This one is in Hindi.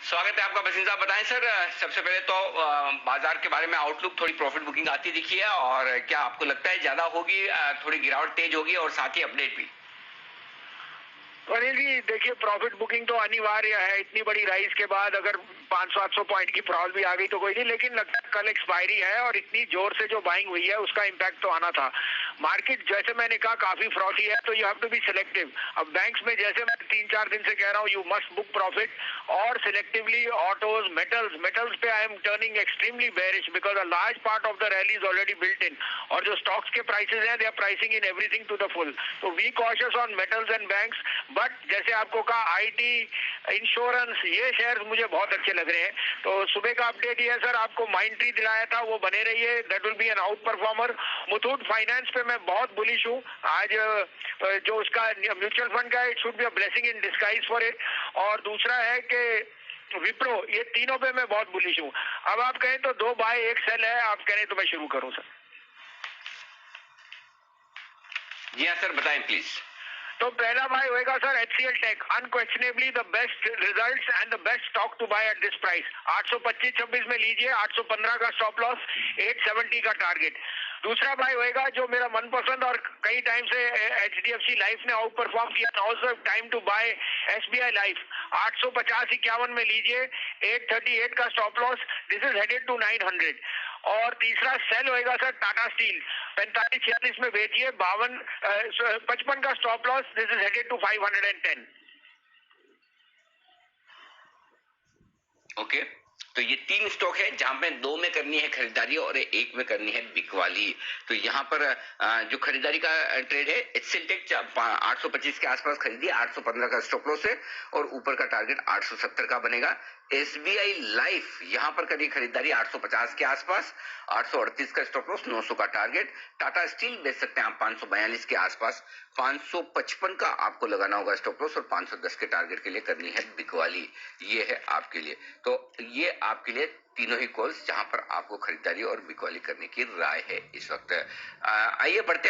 स्वागत है आपका। बसिन साहब बताएं सर, सबसे पहले तो बाजार के बारे में आउटलुक, थोड़ी प्रॉफिट बुकिंग आती दिखी है और क्या आपको लगता है ज्यादा होगी, थोड़ी गिरावट तेज होगी, और साथ ही अपडेट भी। अनिल जी देखिए, प्रॉफिट बुकिंग तो अनिवार्य है। इतनी बड़ी राइज के बाद अगर 500-800 पॉइंट की प्रॉल भी आ गई तो कोई नहीं, लेकिन लगता है कल एक्सपायरी है और इतनी जोर से जो बाइंग हुई है उसका इम्पैक्ट तो आना था। मार्केट जैसे मैंने कहा काफी फ्रॉटी है, तो you have to be selective. अब बैंक्स में जैसे मैं 3-4 दिन से कह रहा हूँ यू मस्ट बुक प्रॉफिट, और सिलेक्टिवली ऑटोज, मेटल्स पे I am turning extremely bearish because a large part of the rally is already built in, और जो स्टॉक्स के प्राइसेस हैं they are pricing in everything to the full. तो we cautious on metals and banks, but जैसे आपको कहा आईटी, इंश्योरेंस, ये शेयर्स मुझे बहुत अच्छे लग रहे हैं। तो सुबह का अपडेट ये है सर, आपको माइंड ट्री दिलाया था वो बने रहिए, that will be an outperformer. Muthoot finance पे मैं बहुत बुलिश हूँ। आज जो उसका म्यूचुअल फंड का, it should be a blessing in disguise for it. और दूसरा है कि विप्रो, ये तीनों पे मैं बहुत बुलिश हूँ। अब आप कहें तो 2 बाय 1 सेल है, आप कहें तो मैं शुरू करूँ सर? जी हाँ सर, बताएं प्लीज। तो पहला बाय होएगा sir HCL tech, unquestionably the best results and the best stock to buy at this price. 825-26 में लीजिए, 815 का स्टॉप लॉस, 870 का टारगेट। दूसरा बाय होएगा जो मेरा मनपसंद और कई टाइम से HDFC लाइफ ने आउट परफॉर्म किया, now time to buy SBI life. 850-51 में लीजिए, 838 का stop loss, this is headed to 900। और तीसरा सेल होएगा सर टाटा स्टील, 45-46 में बेचिए, 55 का stop loss, this is headed to 510। Okay, तो ये 3 स्टॉक है जहां पे 2 में करनी है खरीदारी और 1 में करनी है बिकवाली। तो यहाँ पर जो खरीदारी का ट्रेड है, HCL टेक 825 के आसपास खरीदी, 815 का स्टॉप लॉस है और ऊपर का टारगेट 870 का बनेगा। SBI लाइफ यहाँ पर करिए खरीदारी 850 के आसपास, 838 का स्टॉप लॉस, 900 का टारगेट। टाटा स्टील बेच सकते हैं आप 542 के आसपास, 555 का आपको लगाना होगा स्टॉप लॉस और 510 के टारगेट के लिए करनी है बिकवाली। ये है आपके लिए। तो ये आपके लिए तीनों ही कॉल्स जहां पर आपको खरीदारी और बिकवाली करने की राय है इस वक्त। आइए बढ़ते